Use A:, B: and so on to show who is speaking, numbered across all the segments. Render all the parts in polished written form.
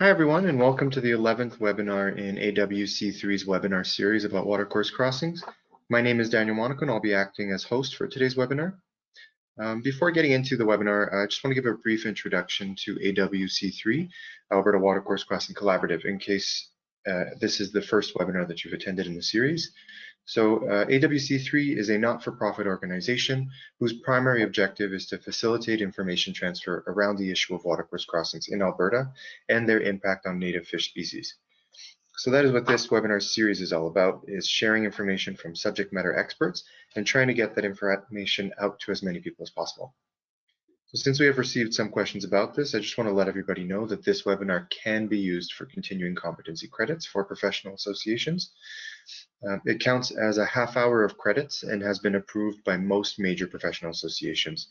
A: Hi everyone, and welcome to the 11th webinar in AWC3's webinar series about watercourse crossings. My name is Daniel Monaco and I'll be acting as host for today's webinar. Before getting into the webinar, I just want to give a brief introduction to AWC3, Alberta Watercourse Crossing Collaborative, in case this is the first webinar that you've attended in the series. So AWC3 is a not-for-profit organization whose primary objective is to facilitate information transfer around the issue of watercourse crossings in Alberta and their impact on native fish species. So that is what this webinar series is all about, is sharing information from subject matter experts and trying to get that information out to as many people as possible. So since we have received some questions about this, I just want to let everybody know that this webinar can be used for continuing competency credits for professional associations. It counts as a half hour of credits and has been approved by most major professional associations.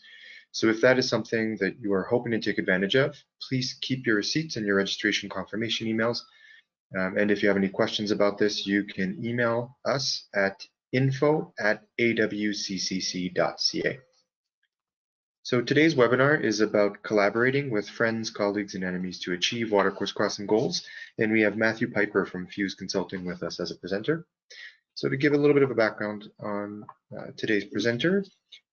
A: So if that is something that you are hoping to take advantage of, please keep your receipts and your registration confirmation emails. And if you have any questions about this, you can email us at info@awccc.ca. So today's webinar is about collaborating with friends, colleagues, and enemies to achieve watercourse crossing goals. And we have Matthew Pyper from Fuse Consulting with us as a presenter. So to give a little bit of a background on today's presenter,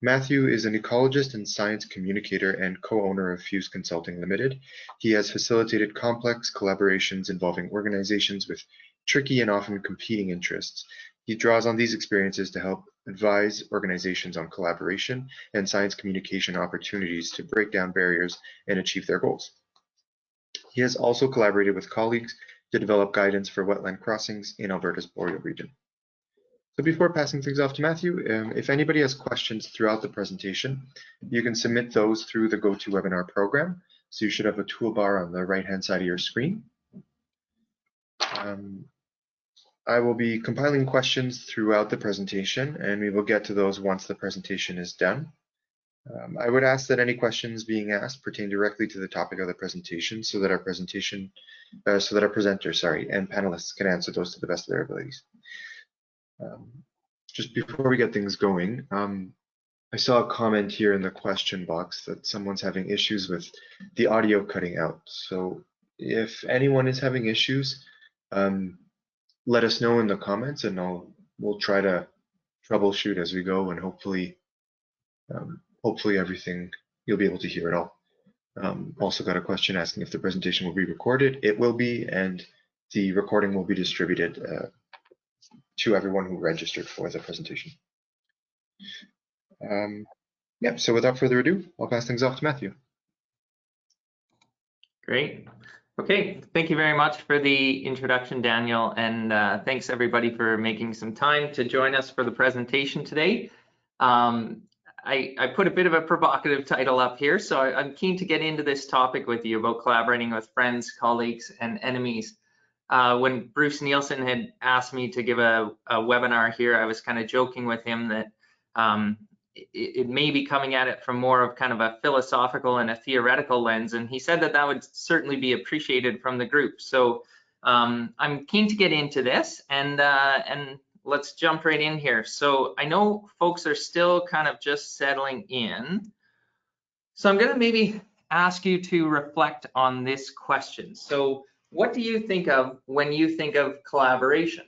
A: Matthew is an ecologist and science communicator and co-owner of Fuse Consulting Limited. He has facilitated complex collaborations involving organizations with tricky and often competing interests. He draws on these experiences to help advise organizations on collaboration and science communication opportunities to break down barriers and achieve their goals. He has also collaborated with colleagues to develop guidance for wetland crossings in Alberta's Boreal region. So before passing things off to Matthew, if anybody has questions throughout the presentation, you can submit those through the GoToWebinar program. So you should have a toolbar on the right-hand side of your screen. I will be compiling questions throughout the presentation, and we will get to those once the presentation is done. I would ask that any questions being asked pertain directly to the topic of the presentation, so that our presenters, and panelists can answer those to the best of their abilities. Just before we get things going, I saw a comment here in the question box that someone's having issues with the audio cutting out. So if anyone is having issues, let us know in the comments, and we'll try to troubleshoot as we go, and hopefully everything you'll be able to hear it all. Also got a question asking if the presentation will be recorded. It will be, and the recording will be distributed to everyone who registered for the presentation. So without further ado, I'll pass things off to Matthew.
B: Great. Okay, thank you very much for the introduction, Daniel, and thanks everybody for making some time to join us for the presentation today. I put a bit of a provocative title up here, so I'm keen to get into this topic with you about collaborating with friends, colleagues, and enemies. When Bruce Nielsen had asked me to give a webinar here, I was kind of joking with him that it may be coming at it from more of kind of a philosophical and a theoretical lens, and he said that that would certainly be appreciated from the group. So I'm keen to get into this, and let's jump right in here. So I know folks are still kind of just settling in, so I'm going to maybe ask you to reflect on this question. So what do you think of when you think of collaboration?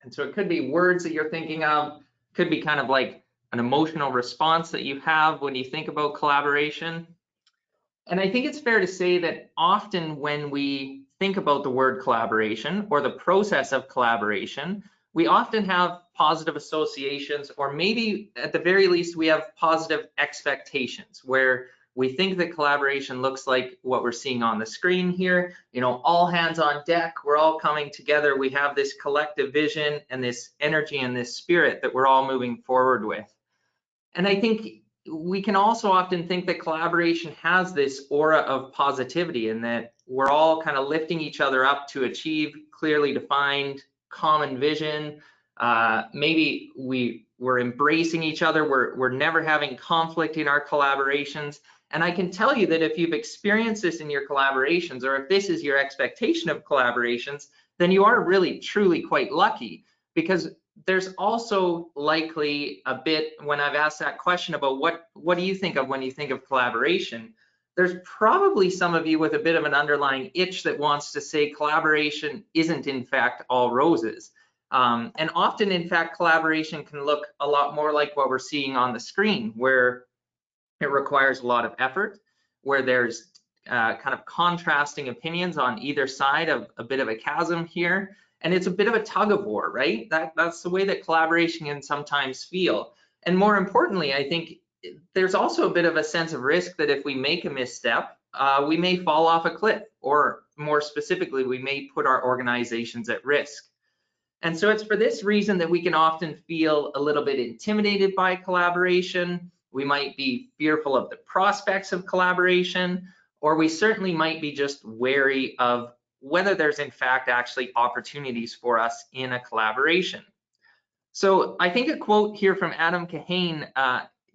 B: And so it could be words that you're thinking of, could be kind of like an emotional response that you have when you think about collaboration. And I think it's fair to say that often when we think about the word collaboration or the process of collaboration, we often have positive associations, or maybe at the very least we have positive expectations, where we think that collaboration looks like what we're seeing on the screen here, all hands on deck, we're all coming together, we have this collective vision and this energy and this spirit that we're all moving forward with. And I think we can also often think that collaboration has this aura of positivity, and that we're all kind of lifting each other up to achieve clearly defined common vision. Maybe we're embracing each other, we're never having conflict in our collaborations. And I can tell you that if you've experienced this in your collaborations, or if this is your expectation of collaborations, then you are really truly quite lucky, because there's also likely a bit, when I've asked that question about what do you think of when you think of collaboration, there's probably some of you with a bit of an underlying itch that wants to say collaboration isn't in fact all roses. And often, in fact, collaboration can look a lot more like what we're seeing on the screen, where it requires a lot of effort, where there's kind of contrasting opinions on either side of a bit of a chasm here. And it's a bit of a tug of war, right? That's the way that collaboration can sometimes feel. And more importantly, I think there's also a bit of a sense of risk that if we make a misstep, we may fall off a cliff, or more specifically, we may put our organizations at risk. And so it's for this reason that we can often feel a little bit intimidated by collaboration. We might be fearful of the prospects of collaboration, or we certainly might be just wary of whether there's in fact actually opportunities for us in a collaboration. So I think a quote here from Adam Kahane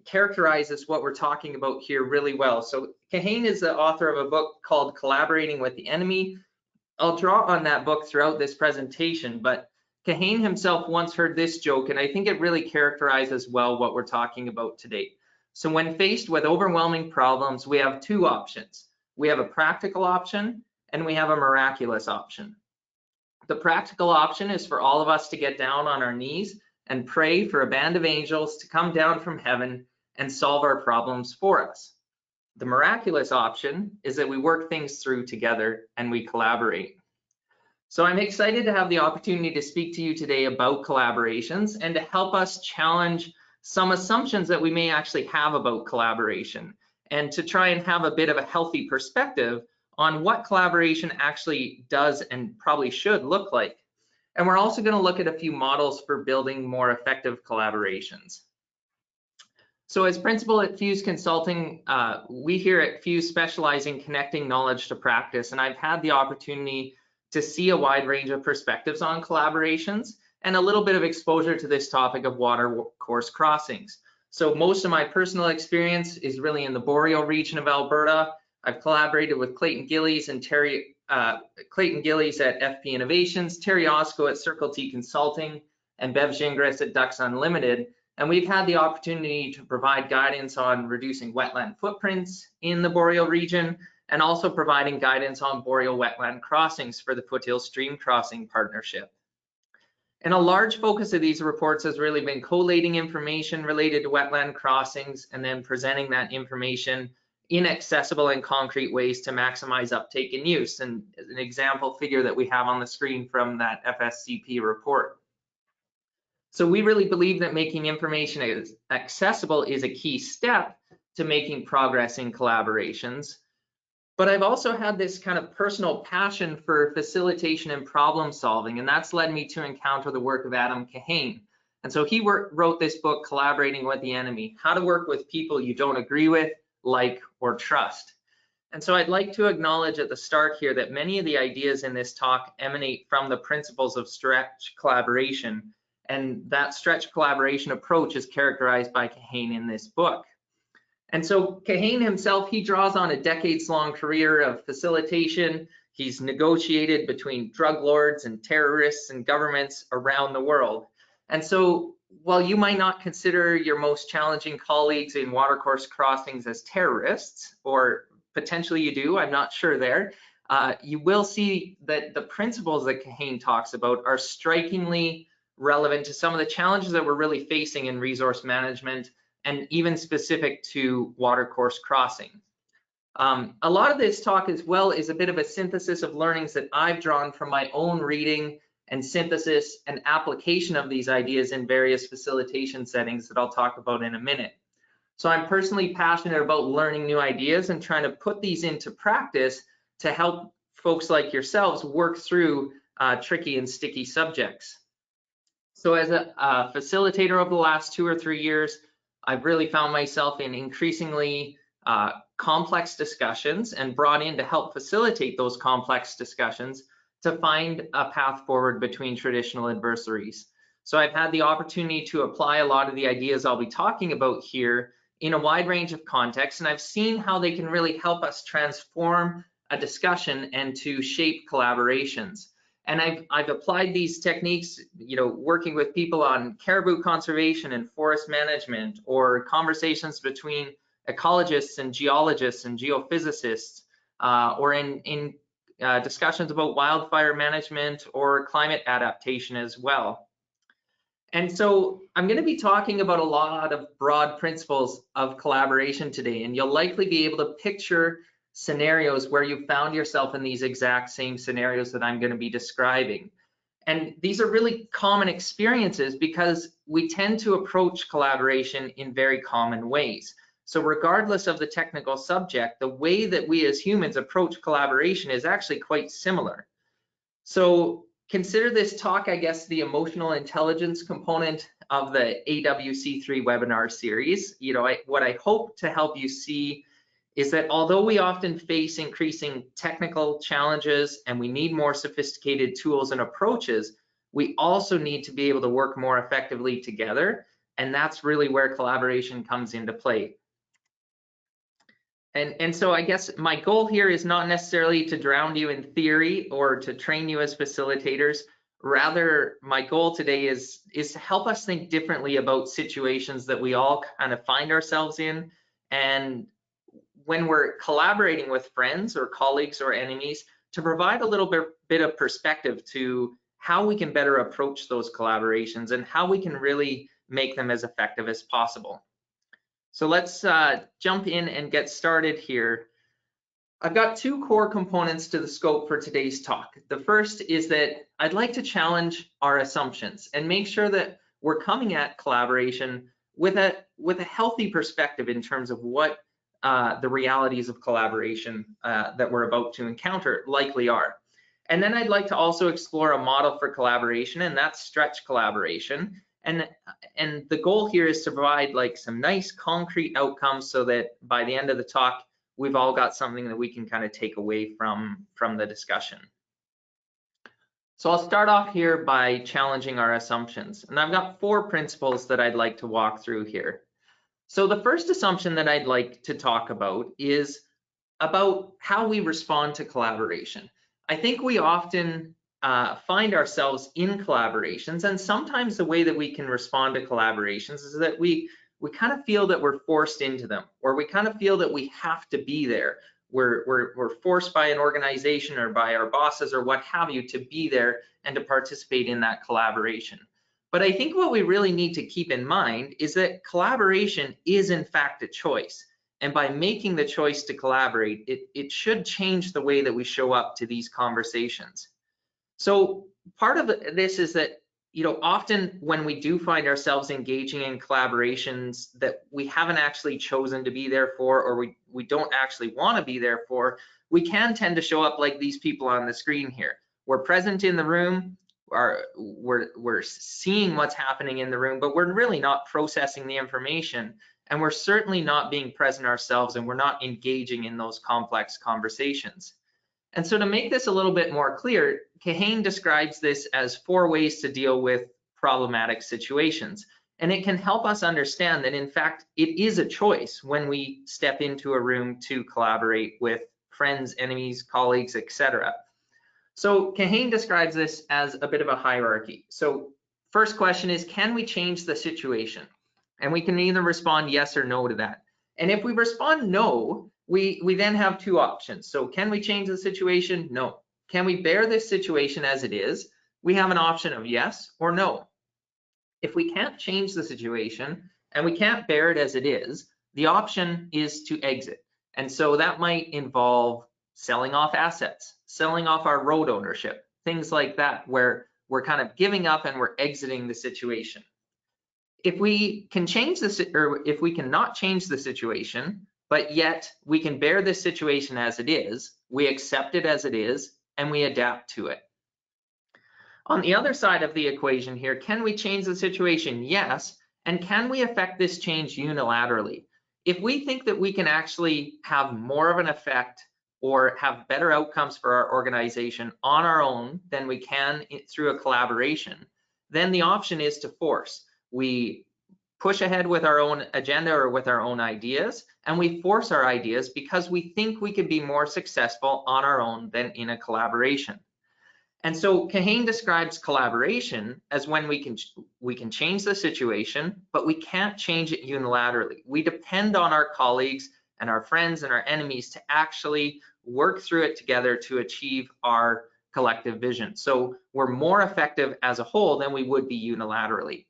B: characterizes what we're talking about here really well. So Kahane is the author of a book called Collaborating with the Enemy. I'll draw on that book throughout this presentation, but Kahane himself once heard this joke, and I think it really characterizes well what we're talking about today. So when faced with overwhelming problems, we have two options. We have a practical option and we have a miraculous option. The practical option is for all of us to get down on our knees and pray for a band of angels to come down from heaven and solve our problems for us. The miraculous option is that we work things through together and we collaborate. So I'm excited to have the opportunity to speak to you today about collaborations and to help us challenge some assumptions that we may actually have about collaboration, and to try and have a bit of a healthy perspective on what collaboration actually does and probably should look like. And we're also going to look at a few models for building more effective collaborations. So as principal at Fuse Consulting, we here at Fuse specialize in connecting knowledge to practice, and I've had the opportunity to see a wide range of perspectives on collaborations and a little bit of exposure to this topic of watercourse crossings. So most of my personal experience is really in the boreal region of Alberta. I've collaborated with Clayton Gillies and Clayton Gillies at FP Innovations, Terry Osco at Circle T Consulting, and Bev Gingras at Ducks Unlimited. And we've had the opportunity to provide guidance on reducing wetland footprints in the boreal region, and also providing guidance on boreal wetland crossings for the Foothills Stream Crossing Partnership. And a large focus of these reports has really been collating information related to wetland crossings and then presenting that information in accessible and concrete ways to maximize uptake and use. And an example figure that we have on the screen from that FSCP report. So we really believe that making information accessible is a key step to making progress in collaborations. But I've also had this kind of personal passion for facilitation and problem solving, and that's led me to encounter the work of Adam Kahane. And so he wrote this book, Collaborating with the Enemy, How to Work with People You Don't Agree With, Like, or Trust. And so I'd like to acknowledge at the start here that many of the ideas in this talk emanate from the principles of stretch collaboration, and that stretch collaboration approach is characterized by Kahane in this book. And so Kahane himself, he draws on a decades-long career of facilitation. He's negotiated between drug lords and terrorists and governments around the world. And so while you might not consider your most challenging colleagues in watercourse crossings as terrorists, or potentially you do, I'm not sure there, you will see that the principles that Kahane talks about are strikingly relevant to some of the challenges that we're really facing in resource management, and even specific to watercourse crossing. A lot of this talk as well is a bit of a synthesis of learnings that I've drawn from my own reading and synthesis and application of these ideas in various facilitation settings that I'll talk about in a minute. So I'm personally passionate about learning new ideas and trying to put these into practice to help folks like yourselves work through tricky and sticky subjects. So as a facilitator over the last 2 or 3 years, I've really found myself in increasingly complex discussions and brought in to help facilitate those complex discussions to find a path forward between traditional adversaries. So I've had the opportunity to apply a lot of the ideas I'll be talking about here in a wide range of contexts, and I've seen how they can really help us transform a discussion and to shape collaborations. And I've applied these techniques, working with people on caribou conservation and forest management, or conversations between ecologists and geologists and geophysicists, or in discussions about wildfire management or climate adaptation as well. And so I'm going to be talking about a lot of broad principles of collaboration today, and you'll likely be able to picture scenarios where you found yourself in these exact same scenarios that I'm going to be describing. And these are really common experiences because we tend to approach collaboration in very common ways. So regardless of the technical subject, the way that we as humans approach collaboration is actually quite similar. So consider this talk, I guess, the emotional intelligence component of the AWC3 webinar series. You know, what I hope to help you see is that although we often face increasing technical challenges and we need more sophisticated tools and approaches, we also need to be able to work more effectively together. And that's really where collaboration comes into play. And so I guess my goal here is not necessarily to drown you in theory or to train you as facilitators. Rather, my goal today is to help us think differently about situations that we all kind of find ourselves in. And when we're collaborating with friends or colleagues or enemies, to provide a little bit of perspective to how we can better approach those collaborations and how we can really make them as effective as possible. So let's jump in and get started here. I've got two core components to the scope for today's talk. The first is that I'd like to challenge our assumptions and make sure that we're coming at collaboration with a healthy perspective in terms of what the realities of collaboration that we're about to encounter likely are. And then I'd like to also explore a model for collaboration, and that's stretch collaboration. And the goal here is to provide like some nice concrete outcomes so that by the end of the talk, we've all got something that we can kind of take away from the discussion. So I'll start off here by challenging our assumptions. And I've got 4 principles that I'd like to walk through here. So the first assumption that I'd like to talk about is about how we respond to collaboration. I think we often find ourselves in collaborations, and sometimes the way that we can respond to collaborations is that we kind of feel that we're forced into them, or we kind of feel that we have to be there. We're forced by an organization or by our bosses or what have you to be there and to participate in that collaboration. But I think what we really need to keep in mind is that collaboration is in fact a choice. And by making the choice to collaborate, it should change the way that we show up to these conversations. So part of this is that, you know, often when we do find ourselves engaging in collaborations that we haven't actually chosen to be there for, or we don't actually want to be there for, we can tend to show up like these people on the screen here. We're present in the room, we're seeing what's happening in the room, but we're really not processing the information. And we're certainly not being present ourselves, and we're not engaging in those complex conversations. And so to make this a little bit more clear, Kahane describes this as 4 ways to deal with problematic situations. And it can help us understand that, in fact, it is a choice when we step into a room to collaborate with friends, enemies, colleagues, etc. So Kahane describes this as a bit of a hierarchy. So first question is, can we change the situation? And we can either respond yes or no to that. And if we respond no, we then have 2 options. So can we change the situation? No. Can we bear this situation as it is? We have an option of yes or no. If we can't change the situation and we can't bear it as it is, the option is to exit. And so that might involve selling off assets, selling off our road ownership, things like that, where we're kind of giving up and we're exiting the situation. If we can change this, or if we cannot change the situation, but yet we can bear this situation as it is, we accept it as it is, and we adapt to it. On the other side of the equation here, can we change the situation? Yes. And can we affect this change unilaterally? If we think that we can actually have more of an effect or have better outcomes for our organization on our own than we can through a collaboration, then the option is to force. We push ahead with our own agenda or with our own ideas, and we force our ideas because we think we can be more successful on our own than in a collaboration. And so Kahane describes collaboration as when we can change the situation, but we can't change it unilaterally. We depend on our colleagues and our friends and our enemies to actually work through it together to achieve our collective vision. So we're more effective as a whole than we would be unilaterally.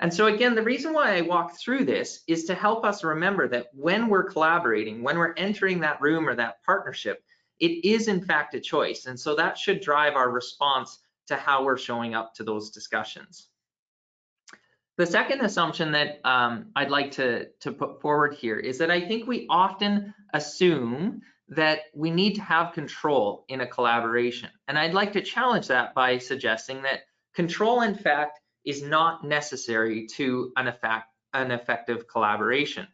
B: And so again, the reason why I walk through this is to help us remember that when we're collaborating, when we're entering that room or that partnership, it is in fact a choice. And so that should drive our response to how we're showing up to those discussions. The second assumption that I'd like to put forward here is that I think we often assume that we need to have control in a collaboration. And I'd like to challenge that by suggesting that control, in fact, is not necessary to an effective collaboration.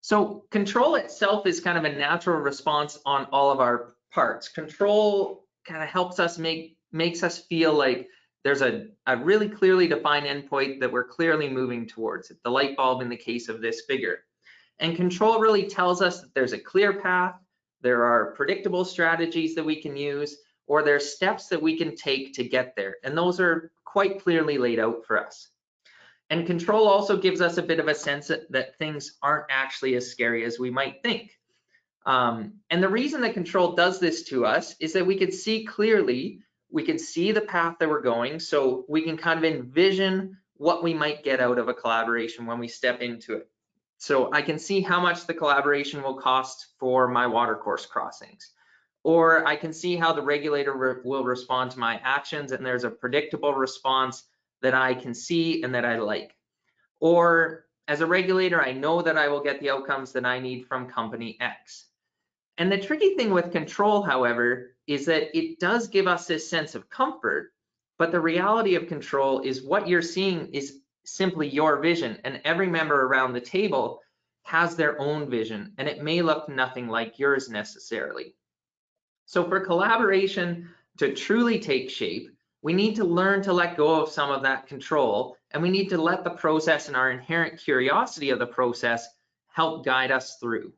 B: So control itself is kind of a natural response on all of our parts. Control kind of helps us makes us feel like there's a really clearly defined endpoint that we're clearly moving towards it, the light bulb in the case of this figure. And control really tells us that there's a clear path, there are predictable strategies that we can use, or there's steps that we can take to get there. And those are quite clearly laid out for us. And control also gives us a bit of a sense that things aren't actually as scary as we might think. And the reason that control does this to us is that we can see clearly, we can see the path that we're going, so we can kind of envision what we might get out of a collaboration when we step into it. So I can see how much the collaboration will cost for my watercourse crossings, or I can see how the regulator will respond to my actions, and there's a predictable response that I can see and that I like. Or as a regulator, I know that I will get the outcomes that I need from company X. And the tricky thing with control, however, is that it does give us this sense of comfort, but the reality of control is what you're seeing is simply your vision, and every member around the table has their own vision, and it may look nothing like yours necessarily. So for collaboration to truly take shape, we need to learn to let go of some of that control, and we need to let the process and our inherent curiosity of the process help guide us through.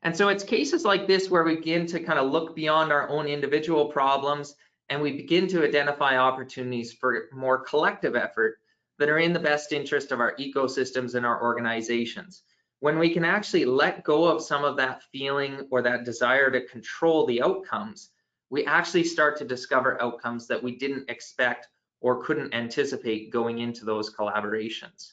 B: And so it's cases like this where we begin to kind of look beyond our own individual problems, and we begin to identify opportunities for more collective effort that are in the best interest of our ecosystems and our organizations. When we can actually let go of some of that feeling or that desire to control the outcomes, we actually start to discover outcomes that we didn't expect or couldn't anticipate going into those collaborations.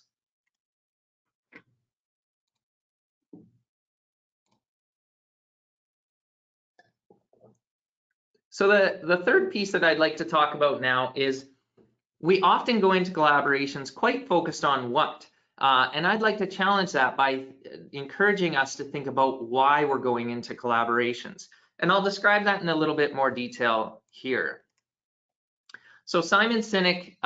B: So the third piece that I'd like to talk about now is we often go into collaborations quite focused on what, and I'd like to challenge that by encouraging us to think about why we're going into collaborations. And I'll describe that in a little bit more detail here. So Simon Sinek,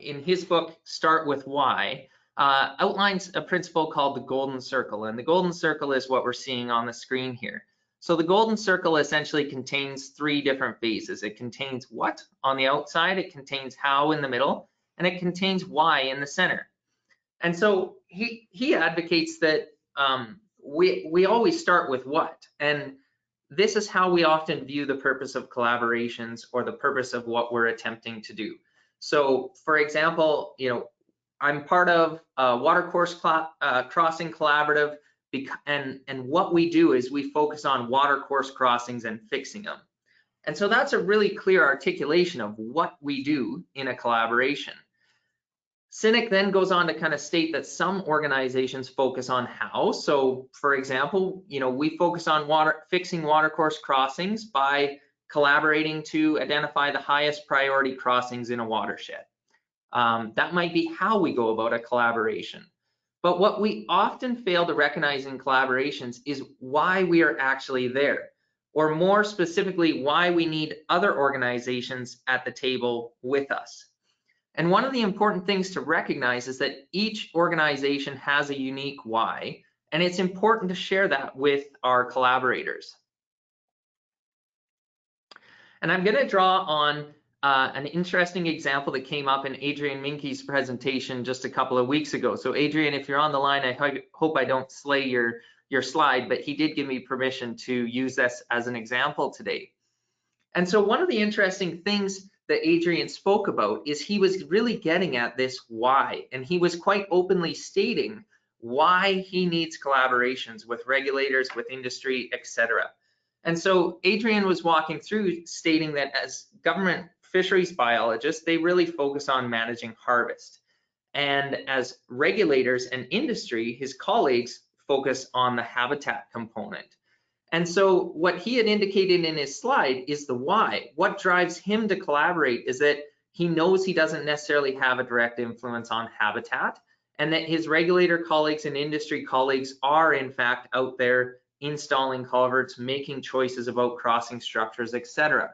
B: in his book, Start With Why, outlines a principle called the golden circle. And the golden circle is what we're seeing on the screen here. So the golden circle essentially contains three different phases. It contains what on the outside, it contains how in the middle, and it contains why in the center. And so he advocates that we always start with what. And this is how we often view the purpose of collaborations or the purpose of what we're attempting to do. So for example, I'm part of a watercourse crossing collaborative, and what we do is we focus on watercourse crossings and fixing them. And so that's a really clear articulation of what we do in a collaboration. Sinek then goes on to kind of state that some organizations focus on how. So for example, we focus on fixing watercourse crossings by collaborating to identify the highest priority crossings in a watershed. That might be how we go about a collaboration. But what we often fail to recognize in collaborations is why we are actually there, or more specifically, why we need other organizations at the table with us. And one of the important things to recognize is that each organization has a unique why, and it's important to share that with our collaborators. And I'm going to draw on an interesting example that came up in Adrian Minke's presentation just a couple of weeks ago. So Adrian, if you're on the line, I hope I don't slay your slide, but he did give me permission to use this as an example today. And so one of the interesting things that Adrian spoke about is he was really getting at this why, and he was quite openly stating why he needs collaborations with regulators, with industry, etc. And so Adrian was walking through stating that as government fisheries biologists, they really focus on managing harvest. And as regulators and industry, his colleagues focus on the habitat component. And so what he had indicated in his slide is the why. What drives him to collaborate is that he knows he doesn't necessarily have a direct influence on habitat, and that his regulator colleagues and industry colleagues are in fact out there installing culverts, making choices about crossing structures, etc.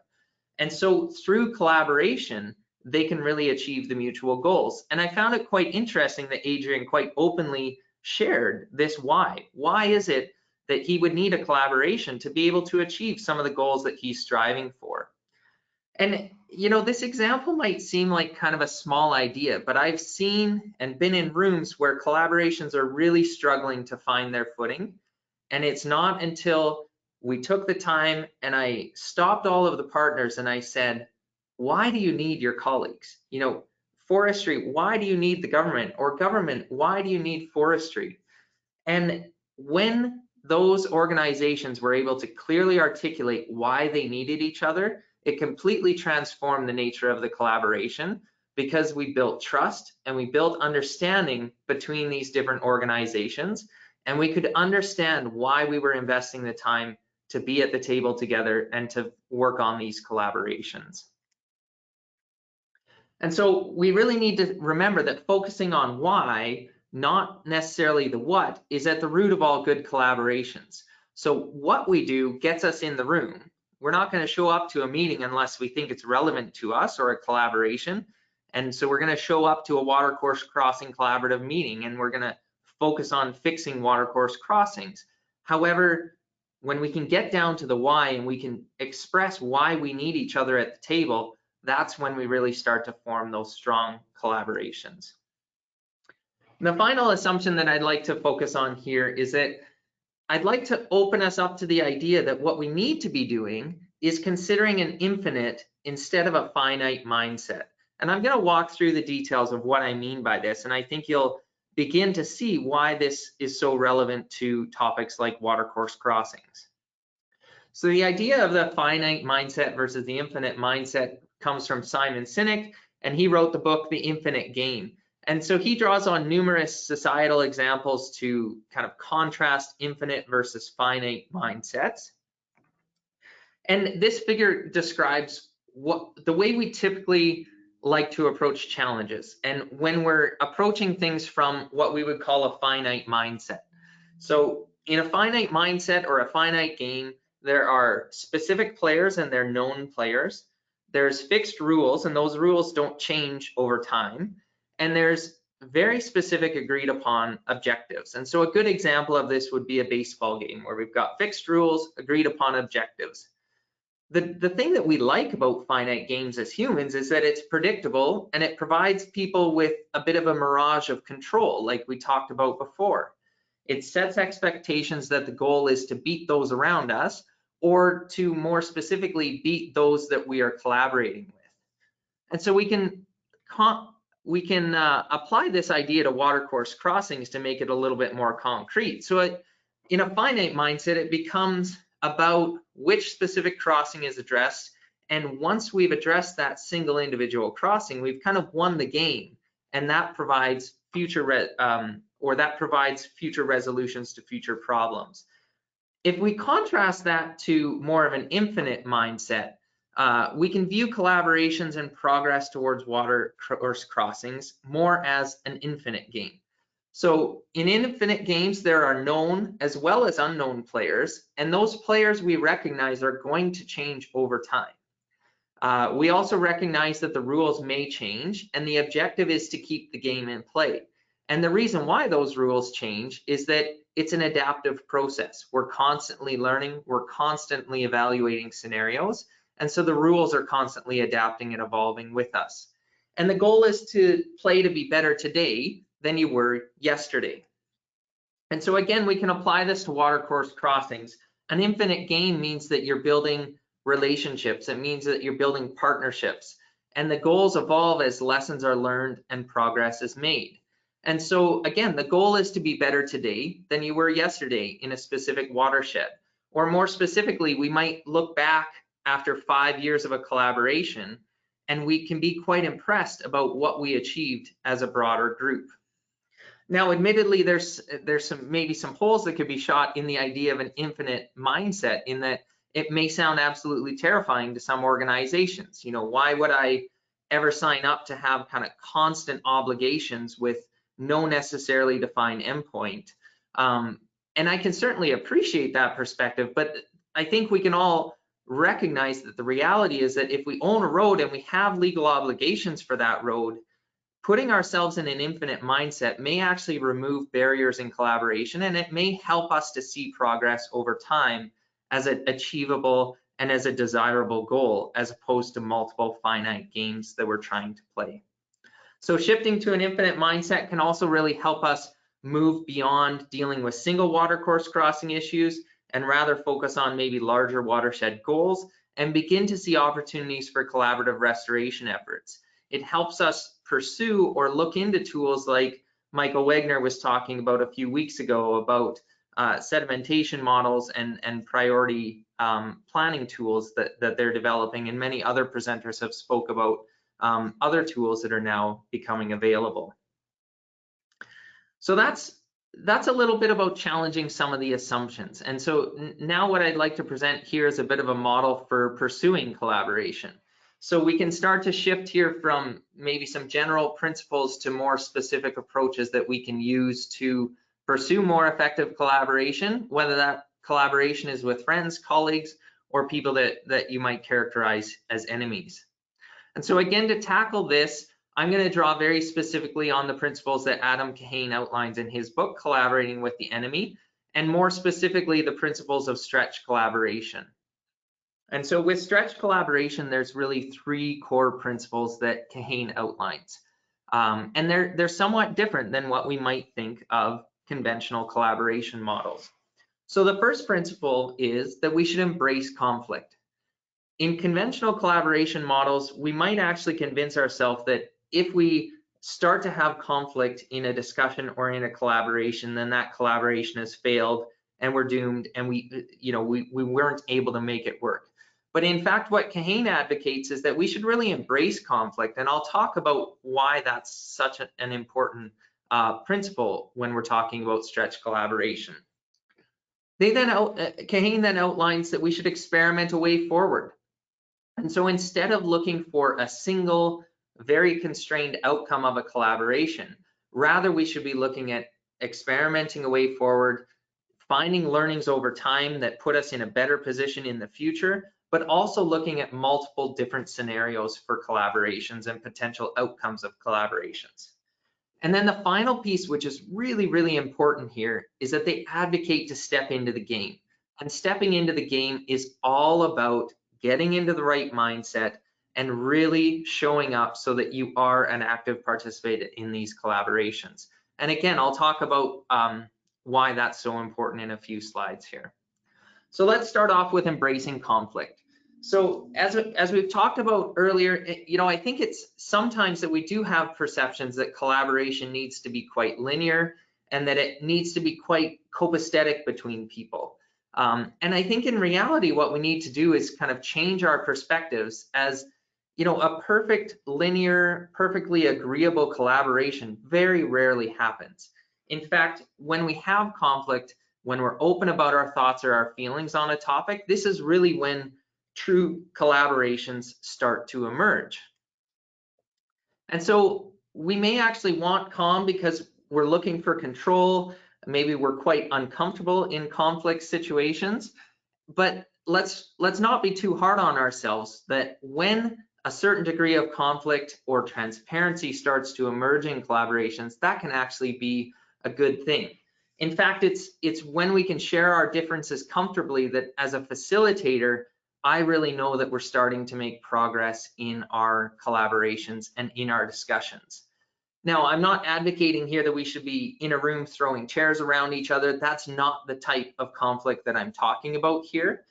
B: And so through collaboration, they can really achieve the mutual goals. And I found it quite interesting that Adrian quite openly shared this why. Why is it that he would need a collaboration to be able to achieve some of the goals that he's striving for? And you know, this example might seem like kind of a small idea, but I've seen and been in rooms where collaborations are really struggling to find their footing. And it's not until we took the time and I stopped all of the partners and I said, why do you need your colleagues? You know, forestry, why do you need the government? Or government, why do you need forestry? And when those organizations were able to clearly articulate why they needed each other, it completely transformed the nature of the collaboration, because we built trust and we built understanding between these different organizations, and we could understand why we were investing the time to be at the table together and to work on these collaborations. And so we really need to remember that focusing on why, not necessarily the what, is at the root of all good collaborations. So what we do gets us in the room. We're not going to show up to a meeting unless we think it's relevant to us or a collaboration. And so we're going to show up to a watercourse crossing collaborative meeting and we're going to focus on fixing watercourse crossings. However, when we can get down to the why and we can express why we need each other at the table, that's when we really start to form those strong collaborations. The final assumption that I'd like to focus on here is that I'd like to open us up to the idea that what we need to be doing is considering an infinite instead of a finite mindset. And I'm going to walk through the details of what I mean by this, and I think you'll begin to see why this is so relevant to topics like watercourse crossings. So the idea of the finite mindset versus the infinite mindset comes from Simon Sinek, and he wrote the book, The Infinite Game. And so he draws on numerous societal examples to kind of contrast infinite versus finite mindsets. And this figure describes the way we typically like to approach challenges, and when we're approaching things from what we would call a finite mindset. So in a finite mindset or a finite game, there are specific players and they're known players. There's fixed rules, and those rules don't change over time. And there's very specific agreed upon objectives. And so a good example of this would be a baseball game where we've got fixed rules, agreed upon objectives. The thing that we like about finite games as humans is that it's predictable and it provides people with a bit of a mirage of control, like we talked about before. It sets expectations that the goal is to beat those around us, or to more specifically beat those that we are collaborating with. And so we can apply this idea to watercourse crossings to make it a little bit more concrete. So in a finite mindset, it becomes about which specific crossing is addressed, and once we've addressed that single individual crossing, we've kind of won the game, and that provides future resolutions to future problems. If we contrast that to more of an infinite mindset, we can view collaborations and progress towards watercourse crossings more as an infinite game. So in infinite games, there are known as well as unknown players, and those players we recognize are going to change over time. We also recognize that the rules may change, and the objective is to keep the game in play. And the reason why those rules change is that it's an adaptive process. We're constantly learning, we're constantly evaluating scenarios, and so the rules are constantly adapting and evolving with us. And the goal is to play to be better today than you were yesterday. And so again, we can apply this to watercourse crossings. An infinite game means that you're building relationships. It means that you're building partnerships. And the goals evolve as lessons are learned and progress is made. And so again, the goal is to be better today than you were yesterday in a specific watershed. Or more specifically, we might look back after 5 years of a collaboration and we can be quite impressed about what we achieved as a broader group. Now, admittedly, there's maybe some holes that could be shot in the idea of an infinite mindset, in that it may sound absolutely terrifying to some organizations. You know, why would I ever sign up to have kind of constant obligations with no necessarily defined endpoint? And I can certainly appreciate that perspective, but I think we can all recognize that the reality is that if we own a road and we have legal obligations for that road, putting ourselves in an infinite mindset may actually remove barriers in collaboration, and it may help us to see progress over time as an achievable and as a desirable goal, as opposed to multiple finite games that we're trying to play. So shifting to an infinite mindset can also really help us move beyond dealing with single watercourse crossing issues and rather focus on maybe larger watershed goals and begin to see opportunities for collaborative restoration efforts. It helps us pursue or look into tools like Michael Wagner was talking about a few weeks ago about sedimentation models and priority planning tools that they're developing, and many other presenters have spoke about other tools that are now becoming available. So that's a little bit about challenging some of the assumptions. And so now what I'd like to present here is a bit of a model for pursuing collaboration. So we can start to shift here from maybe some general principles to more specific approaches that we can use to pursue more effective collaboration, whether that collaboration is with friends, colleagues, or people that you might characterize as enemies. And so again, to tackle this, I'm going to draw very specifically on the principles that Adam Kahane outlines in his book, Collaborating with the Enemy, and more specifically, the principles of stretch collaboration. And so with stretch collaboration, there's really 3 core principles that Kahane outlines. And they're somewhat different than what we might think of conventional collaboration models. So the first principle is that we should embrace conflict. In conventional collaboration models, we might actually convince ourselves that if we start to have conflict in a discussion or in a collaboration, then that collaboration has failed and we're doomed, and we weren't able to make it work. But in fact, what Kahane advocates is that we should really embrace conflict, and I'll talk about why that's such an important principle when we're talking about stretch collaboration. Kahane then outlines that we should experiment a way forward. And so instead of looking for a single, very constrained outcome of a collaboration, rather we should be looking at experimenting a way forward, finding learnings over time that put us in a better position in the future, but also looking at multiple different scenarios for collaborations and potential outcomes of collaborations. And then the final piece, which is really, really important here, is that they advocate to step into the game. And stepping into the game is all about getting into the right mindset and really showing up so that you are an active participant in these collaborations. And again, I'll talk about why that's so important in a few slides here. So let's start off with embracing conflict. So as we've talked about earlier, I think it's sometimes that we do have perceptions that collaboration needs to be quite linear and that it needs to be quite copacetic between people. And I think in reality, what we need to do is kind of change our perspectives. As a perfect, linear, perfectly agreeable collaboration very rarely happens. In fact, when we have conflict, when we're open about our thoughts or our feelings on a topic, this is really when true collaborations start to emerge. And so we may actually want calm because we're looking for control. Maybe we're quite uncomfortable in conflict situations, but let's not be too hard on ourselves that when a certain degree of conflict or transparency starts to emerge in collaborations, that can actually be a good thing. In fact, it's when we can share our differences comfortably that as a facilitator, I really know that we're starting to make progress in our collaborations and in our discussions. Now, I'm not advocating here that we should be in a room throwing chairs around each other. That's not the type of conflict that I'm talking about here.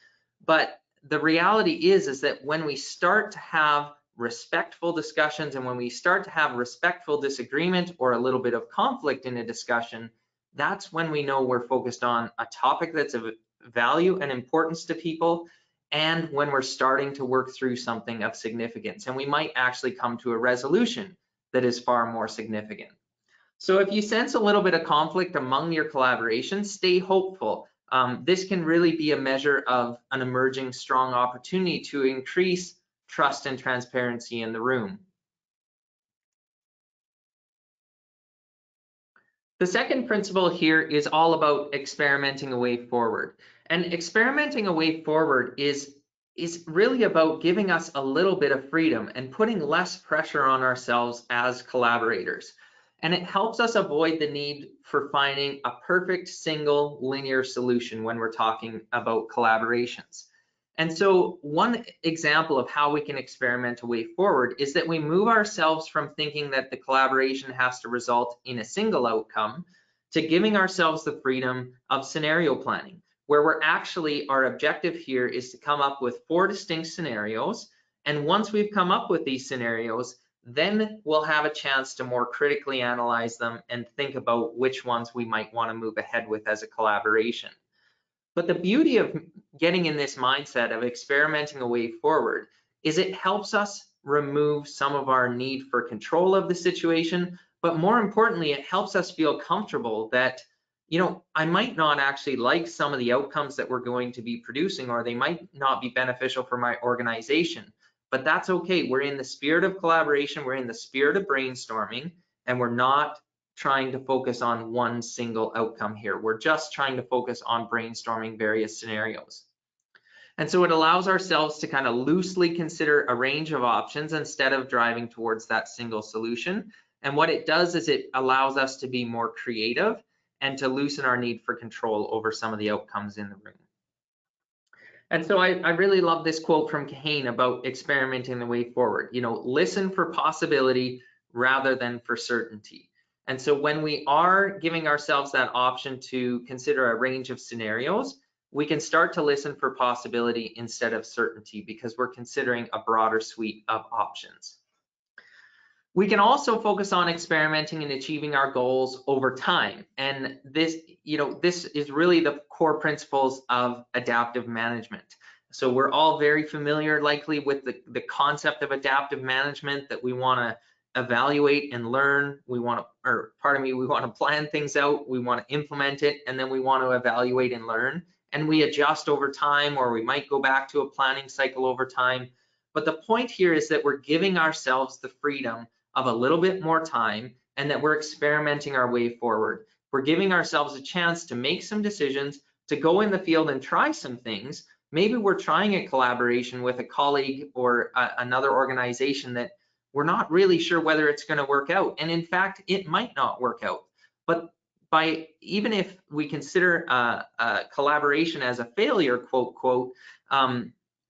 B: But the reality is that when we start to have respectful discussions and when we start to have respectful disagreement or a little bit of conflict in a discussion, that's when we know we're focused on a topic that's of value and importance to people, and when we're starting to work through something of significance, and we might actually come to a resolution that is far more significant. So if you sense a little bit of conflict among your collaborations, stay hopeful. This can really be a measure of an emerging strong opportunity to increase trust and transparency in the room. The second principle here is all about experimenting a way forward. And experimenting a way forward is really about giving us a little bit of freedom and putting less pressure on ourselves as collaborators. And it helps us avoid the need for finding a perfect single linear solution when we're talking about collaborations. And so one example of how we can experiment a way forward is that we move ourselves from thinking that the collaboration has to result in a single outcome to giving ourselves the freedom of scenario planning, where we're actually, our objective here is to come up with 4 distinct scenarios. And once we've come up with these scenarios, then we'll have a chance to more critically analyze them and think about which ones we might want to move ahead with as a collaboration. But the beauty of getting in this mindset of experimenting a way forward is it helps us remove some of our need for control of the situation, but more importantly, it helps us feel comfortable that, you know, I might not actually like some of the outcomes that we're going to be producing, or they might not be beneficial for my organization, but that's okay. We're in the spirit of collaboration, we're in the spirit of brainstorming, and we're not trying to focus on one single outcome here. We're just trying to focus on brainstorming various scenarios. And so it allows ourselves to kind of loosely consider a range of options instead of driving towards that single solution. And what it does is it allows us to be more creative and to loosen our need for control over some of the outcomes in the room. And so I really love this quote from Kahane about experimenting the way forward. You know, listen for possibility rather than for certainty. And so when we are giving ourselves that option to consider a range of scenarios, we can start to listen for possibility instead of certainty because we're considering a broader suite of options. We can also focus on experimenting and achieving our goals over time. And this, you know, this is really the core principles of adaptive management. So we're all very familiar likely with the concept of adaptive management, that we want to evaluate and learn. We want to plan things out, we want to implement it, and then we want to evaluate and learn. And we adjust over time, or we might go back to a planning cycle over time. But the point here is that we're giving ourselves the freedom of a little bit more time, and that we're experimenting our way forward. We're giving ourselves a chance to make some decisions, to go in the field and try some things. Maybe we're trying a collaboration with a colleague or another organization that we're not really sure whether it's going to work out. And in fact, it might not work out. But even if we consider collaboration as a failure, quote, quote,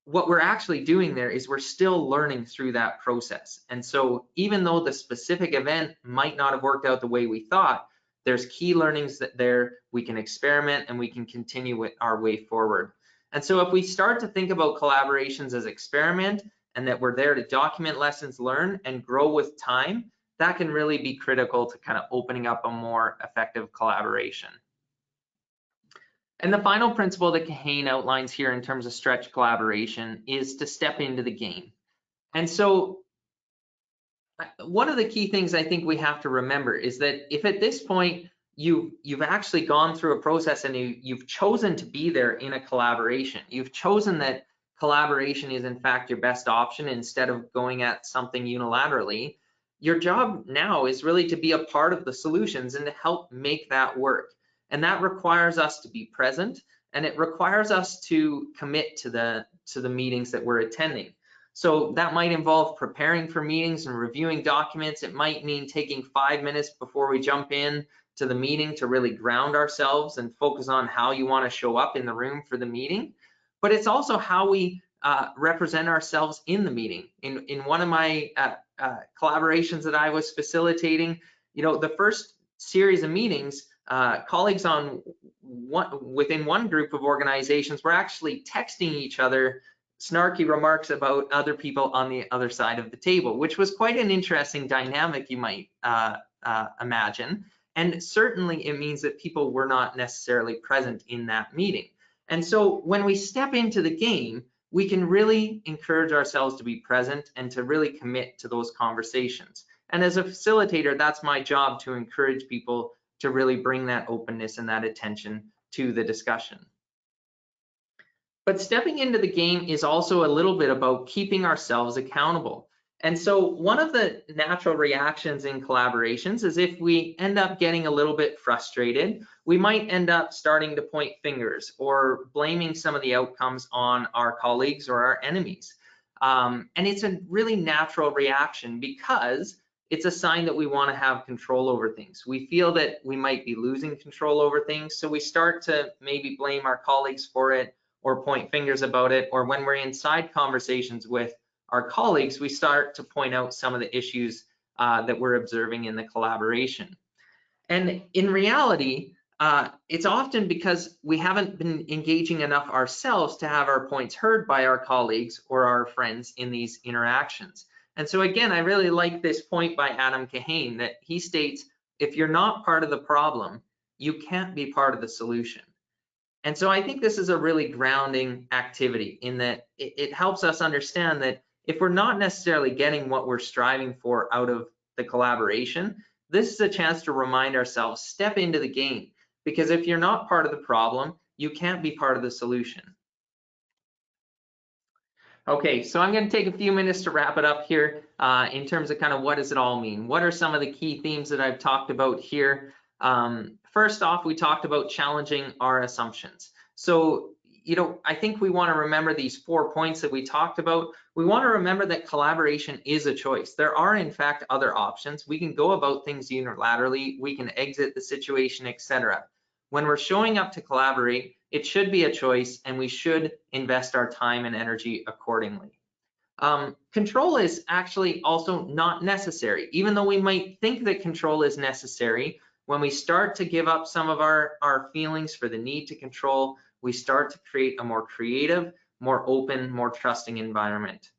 B: what we're actually doing there is we're still learning through that process. And so even though the specific event might not have worked out the way we thought, there's key learnings that there we can experiment and we can continue with our way forward. And so if we start to think about collaborations as experiment, and that we're there to document lessons learned and grow with time, that can really be critical to kind of opening up a more effective collaboration. And the final principle that Kahane outlines here in terms of stretch collaboration is to step into the game. And so one of the key things I think we have to remember is that if at this point you've actually gone through a process and you've chosen to be there in a collaboration, you've chosen that collaboration is in fact your best option instead of going at something unilaterally, your job now is really to be a part of the solutions and to help make that work. And that requires us to be present, and it requires us to commit to the meetings that we're attending. So that might involve preparing for meetings and reviewing documents. It might mean taking 5 minutes before we jump in to the meeting to really ground ourselves and focus on how you want to show up in the room for the meeting. But it's also how we represent ourselves in the meeting. In one of my collaborations that I was facilitating, you know, the first series of meetings, colleagues within one group of organizations were actually texting each other snarky remarks about other people on the other side of the table, which was quite an interesting dynamic, you might imagine. And certainly it means that people were not necessarily present in that meeting. And so when we step into the game, we can really encourage ourselves to be present and to really commit to those conversations. And as a facilitator, that's my job, to encourage people to really bring that openness and that attention to the discussion. But stepping into the game is also a little bit about keeping ourselves accountable. And so one of the natural reactions in collaborations is if we end up getting a little bit frustrated, we might end up starting to point fingers or blaming some of the outcomes on our colleagues or our enemies. And it's a really natural reaction because it's a sign that we want to have control over things. We feel that we might be losing control over things, so we start to maybe blame our colleagues for it or point fingers about it, or when we're inside conversations with our colleagues, we start to point out some of the issues that we're observing in the collaboration. And in reality, it's often because we haven't been engaging enough ourselves to have our points heard by our colleagues or our friends in these interactions. And so again, I really like this point by Adam Kahane that he states, if you're not part of the problem, you can't be part of the solution. And so I think this is a really grounding activity in that it helps us understand that if we're not necessarily getting what we're striving for out of the collaboration, this is a chance to remind ourselves, step into the game, because if you're not part of the problem, you can't be part of the solution. Okay, so I'm going to take a few minutes to wrap it up here in terms of kind of what does it all mean? What are some of the key themes that I've talked about here? First off, we talked about challenging our assumptions. So, I think we want to remember these 4 points that we talked about. We want to remember that collaboration is a choice. There are, in fact, other options. We can go about things unilaterally. We can exit the situation, etc. When we're showing up to collaborate, it should be a choice, and we should invest our time and energy accordingly. Control is actually also not necessary. Even though we might think that control is necessary, when we start to give up some of our feelings for the need to control, we start to create a more creative, more open, more trusting environment.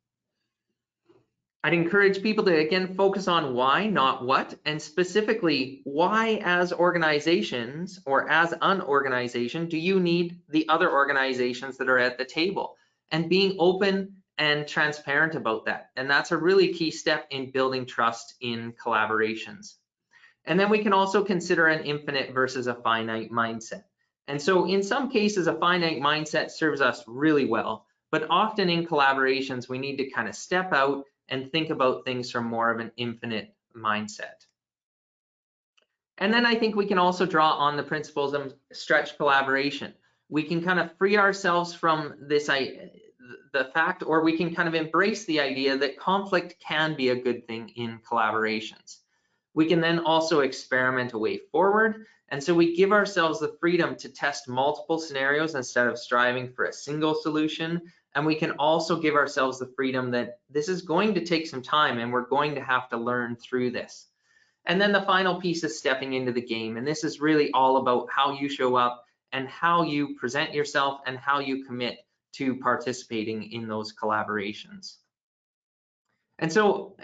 B: I'd encourage people to, again, focus on why, not what, and specifically, why as organizations or as an organization do you need the other organizations that are at the table? And being open and transparent about that. And that's a really key step in building trust in collaborations. And then we can also consider an infinite versus a finite mindset. And so in some cases, a finite mindset serves us really well, but often in collaborations, we need to kind of step out and think about things from more of an infinite mindset. And then I think we can also draw on the principles of stretch collaboration. We can kind of free ourselves from this, the fact, or we can kind of embrace the idea that conflict can be a good thing in collaborations. We can then also experiment a way forward. And so we give ourselves the freedom to test multiple scenarios instead of striving for a single solution. And we can also give ourselves the freedom that this is going to take some time and we're going to have to learn through this. And then the final piece is stepping into the game. And this is really all about how you show up and how you present yourself and how you commit to participating in those collaborations. And so,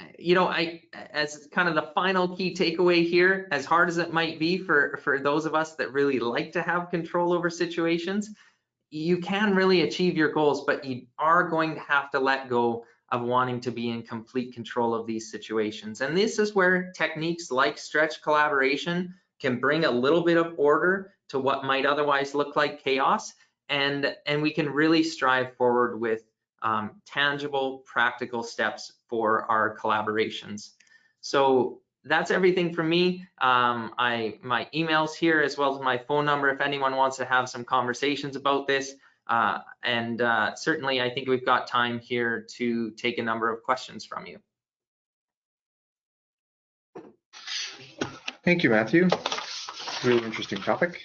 B: as kind of the final key takeaway here, as hard as it might be for those of us that really like to have control over situations, you can really achieve your goals, but you are going to have to let go of wanting to be in complete control of these situations. And this is where techniques like stretch collaboration can bring a little bit of order to what might otherwise look like chaos. And we can really strive forward with tangible, practical steps for our collaborations. So that's everything from me. My email's here as well as my phone number if anyone wants to have some conversations about this. Certainly I think we've got time here to take a number of questions from you.
A: Thank you, Matthew. Really interesting topic.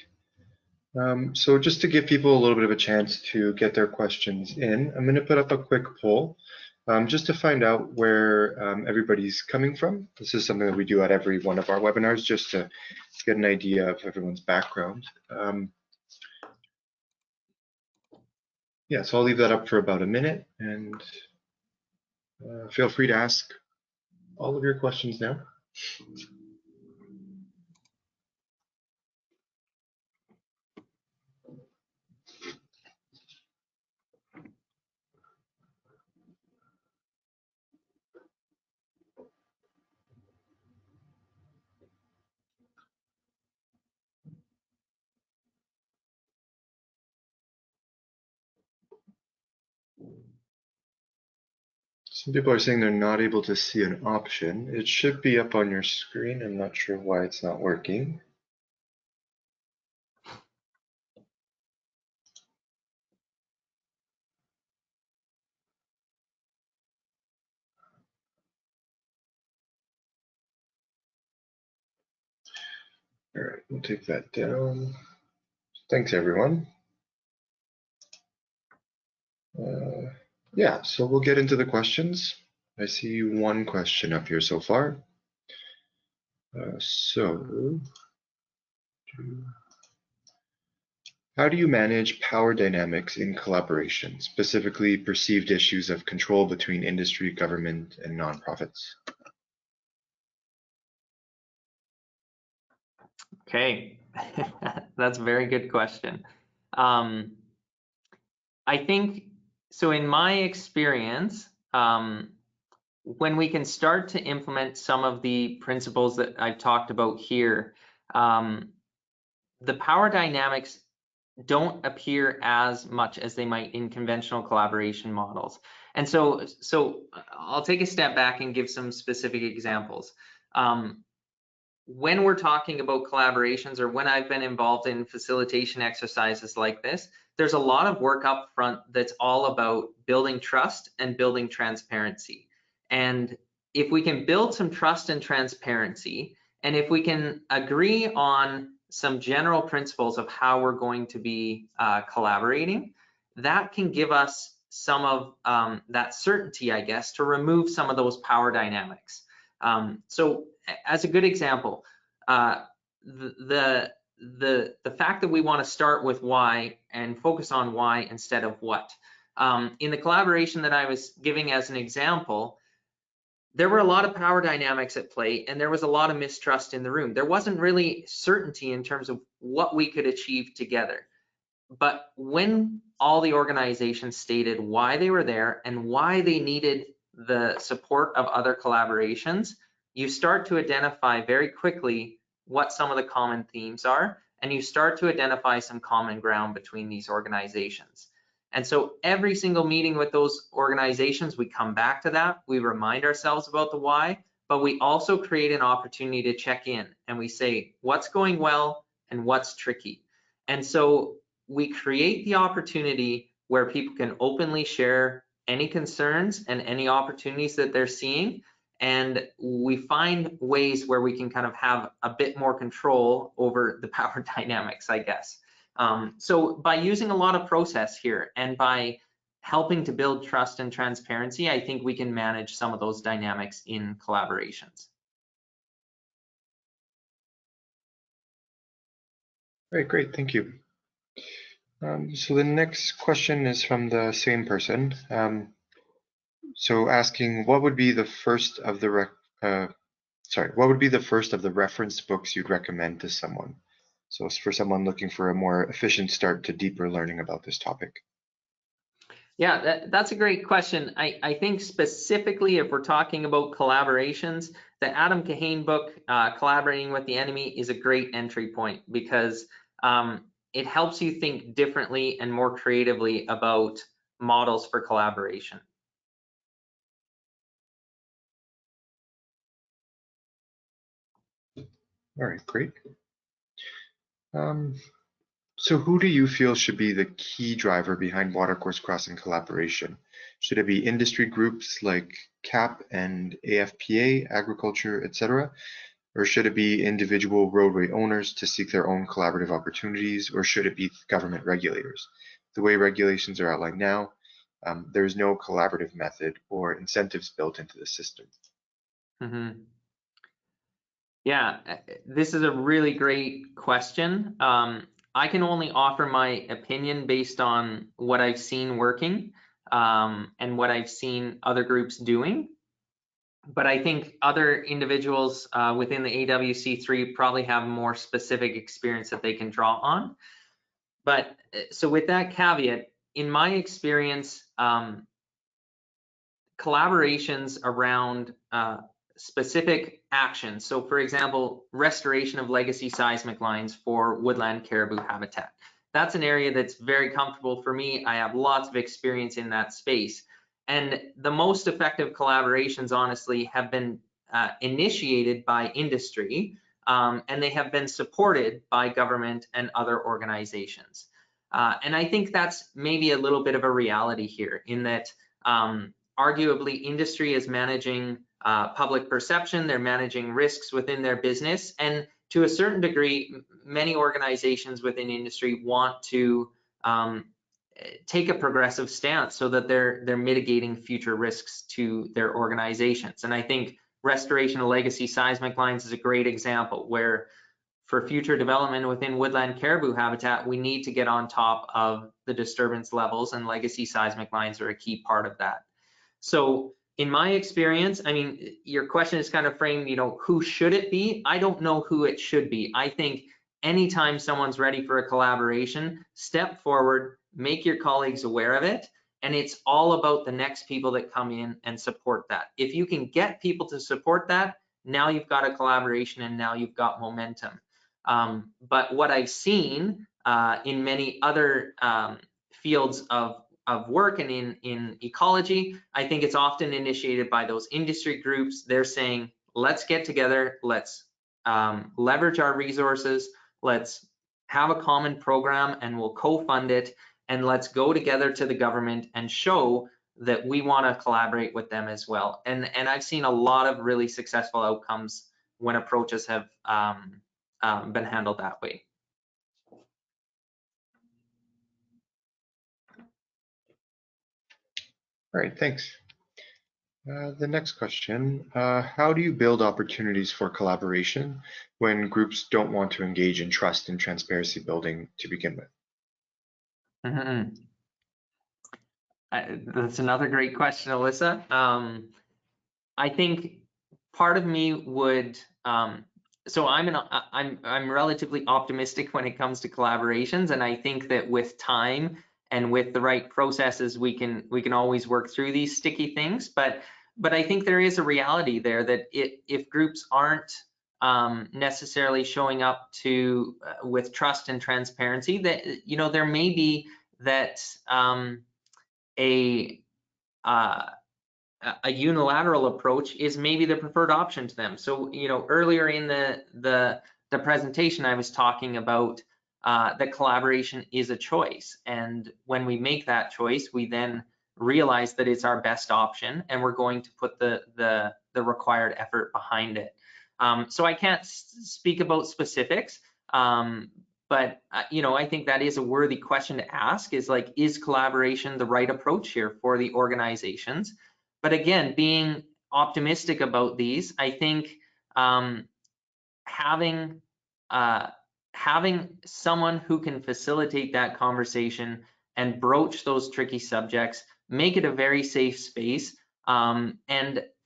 A: So just to give people a little bit of a chance to get their questions in, I'm going to put up a quick poll just to find out where everybody's coming from. This is something that we do at every one of our webinars just to get an idea of everyone's background. Yeah, so I'll leave that up for about a minute, and feel free to ask all of your questions now. Some people are saying they're not able to see an option. It should be up on your screen. I'm not sure why it's not working. All right, we'll take that down. Thanks, everyone. Yeah, so we'll get into the questions. I see one question up here so far. How do you manage power dynamics in collaboration, specifically perceived issues of control between industry, government, and nonprofits?
B: Okay, that's a very good question. I think, so in my experience, when we can start to implement some of the principles that I've talked about here, the power dynamics don't appear as much as they might in conventional collaboration models. And so I'll take a step back and give some specific examples. When we're talking about collaborations, or when I've been involved in facilitation exercises like this, there's a lot of work up front that's all about building trust and building transparency. And if we can build some trust and transparency, and if we can agree on some general principles of how we're going to be collaborating, that can give us some of that certainty, I guess, to remove some of those power dynamics. So as a good example, the fact that we want to start with why and focus on why instead of what. In the collaboration that I was giving as an example, there were a lot of power dynamics at play, and there was a lot of mistrust in the room. There wasn't really certainty in terms of what we could achieve together. But when all the organizations stated why they were there and why they needed the support of other collaborations, you start to identify very quickly what some of the common themes are, and you start to identify some common ground between these organizations. And so every single meeting with those organizations, we come back to that, we remind ourselves about the why, but we also create an opportunity to check in, and we say what's going well and what's tricky. And so we create the opportunity where people can openly share any concerns and any opportunities that they're seeing. And we find ways where we can kind of have a bit more control over the power dynamics, I guess. So by using a lot of process here and by helping to build trust and transparency, I think we can manage some of those dynamics in collaborations.
A: All right, great, thank you. So the next question is from the same person. So asking, what would be the first of the reference books you'd recommend to someone? So it's for someone looking for a more efficient start to deeper learning about this topic.
B: Yeah, that's a great question. I think specifically if we're talking about collaborations, the Adam Kahane book, Collaborating with the Enemy, is a great entry point because it helps you think differently and more creatively about models for collaboration.
A: All right, great. So who do you feel should be the key driver behind watercourse crossing collaboration? Should it be industry groups like CAP and AFPA, agriculture, etc.? Or should it be individual roadway owners to seek their own collaborative opportunities? Or should it be government regulators? The way regulations are outlined now, there's no collaborative method or incentives built into the system.
B: Mm-hmm. Yeah, this is a really great question. I can only offer my opinion based on what I've seen working and what I've seen other groups doing. But I think other individuals within the AWC3 probably have more specific experience that they can draw on. But so with that caveat, in my experience, collaborations around specific actions. So for example, restoration of legacy seismic lines for woodland caribou habitat. That's an area that's very comfortable for me. I have lots of experience in that space. And the most effective collaborations, honestly, have been initiated by industry, and they have been supported by government and other organizations. And I think that's maybe a little bit of a reality here in that arguably industry is managing public perception, they're managing risks within their business, and to a certain degree, many organizations within industry want to take a progressive stance so that they're mitigating future risks to their organizations. And I think restoration of legacy seismic lines is a great example where for future development within woodland caribou habitat, we need to get on top of the disturbance levels, and legacy seismic lines are a key part of that. So in my experience, I mean, your question is kind of framed, who should it be? I don't know who it should be. I think anytime someone's ready for a collaboration, step forward, make your colleagues aware of it, and it's all about the next people that come in and support that. If you can get people to support that, now you've got a collaboration and now you've got momentum. But what I've seen in many other fields of work and in ecology, I think it's often initiated by those industry groups. They're saying, let's get together, let's leverage our resources, let's have a common program and we'll co-fund it, and let's go together to the government and show that we want to collaborate with them as well. And I've seen a lot of really successful outcomes when approaches have been handled that way.
A: All right, thanks. The next question, how do you build opportunities for collaboration when groups don't want to engage in trust and transparency building to begin with?
B: That's another great question, Alyssa. I think part of me would, so I'm relatively optimistic when it comes to collaborations, and I think that with time and with the right processes, we can always work through these sticky things. But I think there is a reality there that if groups aren't necessarily showing up to with trust and transparency, that there may be that a unilateral approach is maybe the preferred option to them. So earlier in the presentation, I was talking about that collaboration is a choice, and when we make that choice, we then realize that it's our best option, and we're going to put the required effort behind it. So I can't speak about specifics, but I think that is a worthy question to ask, is collaboration the right approach here for the organizations? But again, being optimistic about these, I think having someone who can facilitate that conversation and broach those tricky subjects, make it a very safe space, and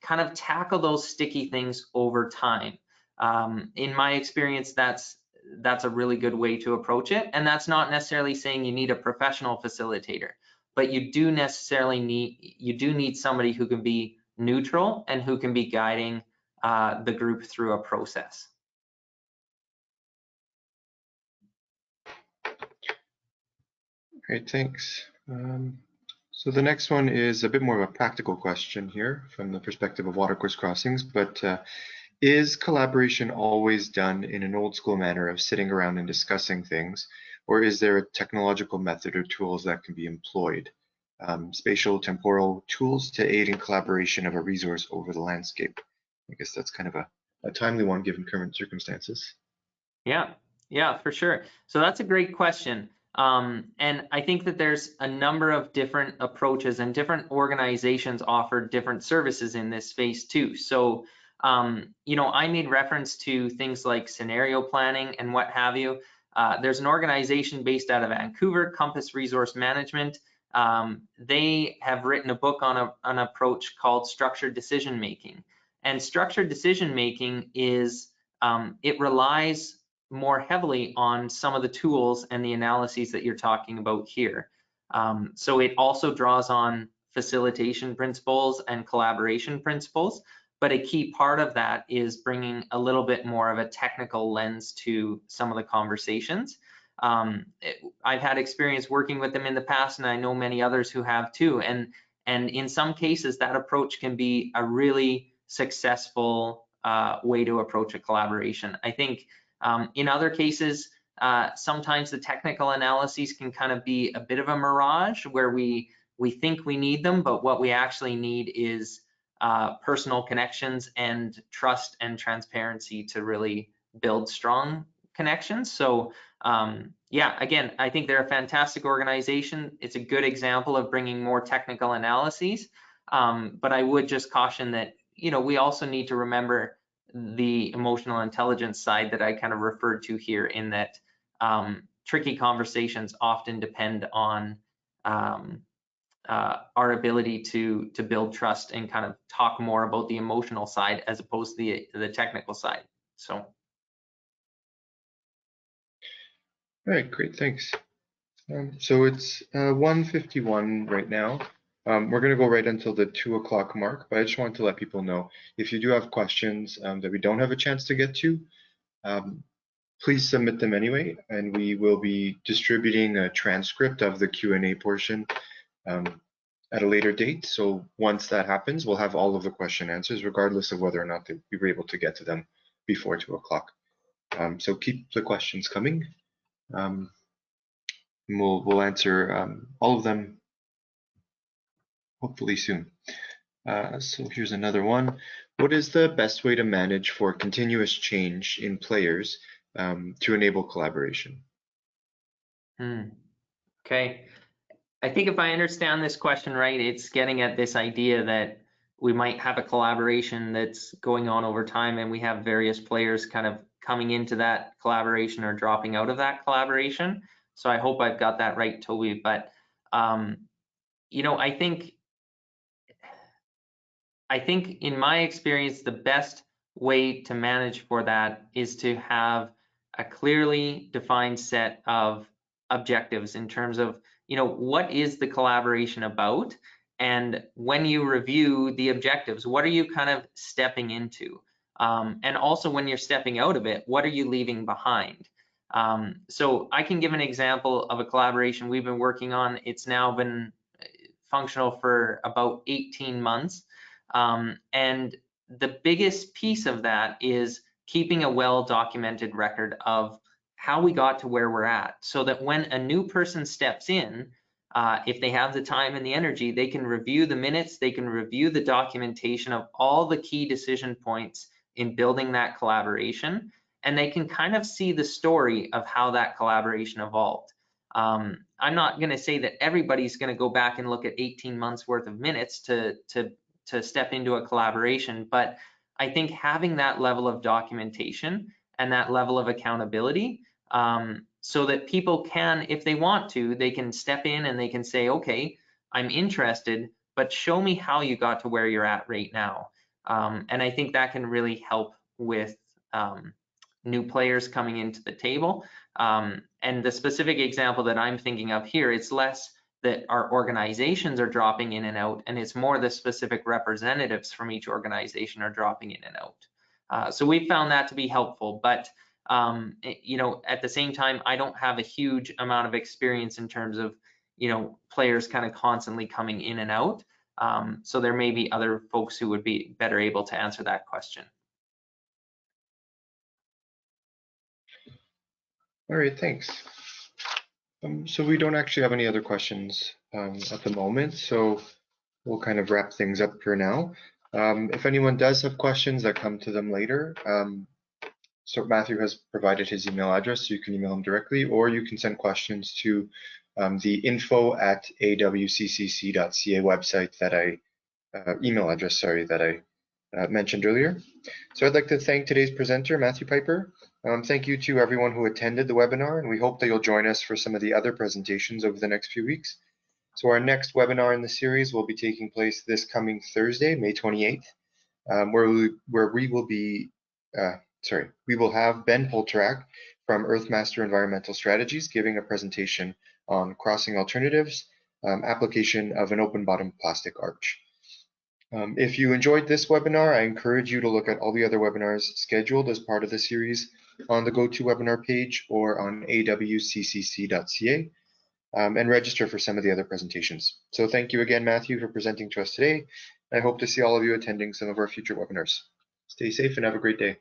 B: kind of tackle those sticky things over time. In my experience, that's a really good way to approach it. And that's not necessarily saying you need a professional facilitator, but you do need somebody who can be neutral and who can be guiding the group through a process.
A: Great, thanks. So the next one is a bit more of a practical question here from the perspective of watercourse crossings, but is collaboration always done in an old school manner of sitting around and discussing things, or is there a technological method or tools that can be employed? Spatial, temporal tools to aid in collaboration of a resource over the landscape. I guess that's kind of a timely one given current circumstances.
B: Yeah, for sure. So that's a great question. And I think that there's a number of different approaches, and different organizations offer different services in this space too. So, I made reference to things like scenario planning and what have you. There's an organization based out of Vancouver, Compass Resource Management. They have written a book on an approach called structured decision making. And structured decision making is, it relies more heavily on some of the tools and the analyses that you're talking about here. So it also draws on facilitation principles and collaboration principles, but a key part of that is bringing a little bit more of a technical lens to some of the conversations. I've had experience working with them in the past, and I know many others who have too. And in some cases, that approach can be a really successful way to approach a collaboration. I think in other cases, sometimes the technical analyses can kind of be a bit of a mirage where we think we need them, but what we actually need is personal connections and trust and transparency to really build strong connections. So yeah, again, I think they're a fantastic organization. It's a good example of bringing more technical analyses. But I would just caution that, we also need to remember the emotional intelligence side that I kind of referred to here, in that tricky conversations often depend on our ability to build trust and kind of talk more about the emotional side as opposed to the technical side. So.
A: All right, great, thanks. So it's 1:51 right now. We're going to go right until the 2 o'clock mark, but I just wanted to let people know, if you do have questions that we don't have a chance to get to, please submit them anyway, and we will be distributing a transcript of the Q&A portion at a later date. So once that happens, we'll have all of the question answers, regardless of whether or not we were able to get to them before 2 o'clock. So keep the questions coming. We'll answer all of them hopefully soon. So here's another one. What is the best way to manage for continuous change in players to enable collaboration?
B: Okay. I think if I understand this question right, it's getting at this idea that we might have a collaboration that's going on over time, and we have various players kind of coming into that collaboration or dropping out of that collaboration. So I hope I've got that right, Toby. But I think in my experience, the best way to manage for that is to have a clearly defined set of objectives in terms of, what is the collaboration about? And when you review the objectives, what are you kind of stepping into? And also when you're stepping out of it, what are you leaving behind? So I can give an example of a collaboration we've been working on. It's now been functional for about 18 months. And the biggest piece of that is keeping a well-documented record of how we got to where we're at, so that when a new person steps in, if they have the time and the energy, they can review the minutes, they can review the documentation of all the key decision points in building that collaboration, and they can kind of see the story of how that collaboration evolved. I'm not going to say that everybody's going to go back and look at 18 months worth of minutes to step into a collaboration, but I think having that level of documentation and that level of accountability, so that people can, if they want to, they can step in and they can say, okay, I'm interested, but show me how you got to where you're at right now. And I think that can really help with new players coming into the table. And the specific example that I'm thinking of here, it's less that our organizations are dropping in and out, and it's more the specific representatives from each organization are dropping in and out. So we found that to be helpful, but at the same time, I don't have a huge amount of experience in terms of, players kind of constantly coming in and out. So there may be other folks who would be better able to answer that question.
A: All right, thanks. So we don't actually have any other questions at the moment, so we'll kind of wrap things up for now. If anyone does have questions that come to them later, so Matthew has provided his email address, so you can email him directly, or you can send questions to the info@awccc.ca website that email address, sorry, that I mentioned earlier. So I'd like to thank today's presenter, Matthew Pyper. Thank you to everyone who attended the webinar, and we hope that you'll join us for some of the other presentations over the next few weeks. So our next webinar in the series will be taking place this coming Thursday, May 28th, where we will have Ben Polterak from Earthmaster Environmental Strategies giving a presentation on crossing alternatives, application of an open bottom plastic arch. If you enjoyed this webinar, I encourage you to look at all the other webinars scheduled as part of the series on the GoToWebinar page or on awccc.ca, and register for some of the other presentations. So thank you again, Matthew, for presenting to us today. I hope to see all of you attending some of our future webinars. Stay safe and have a great day.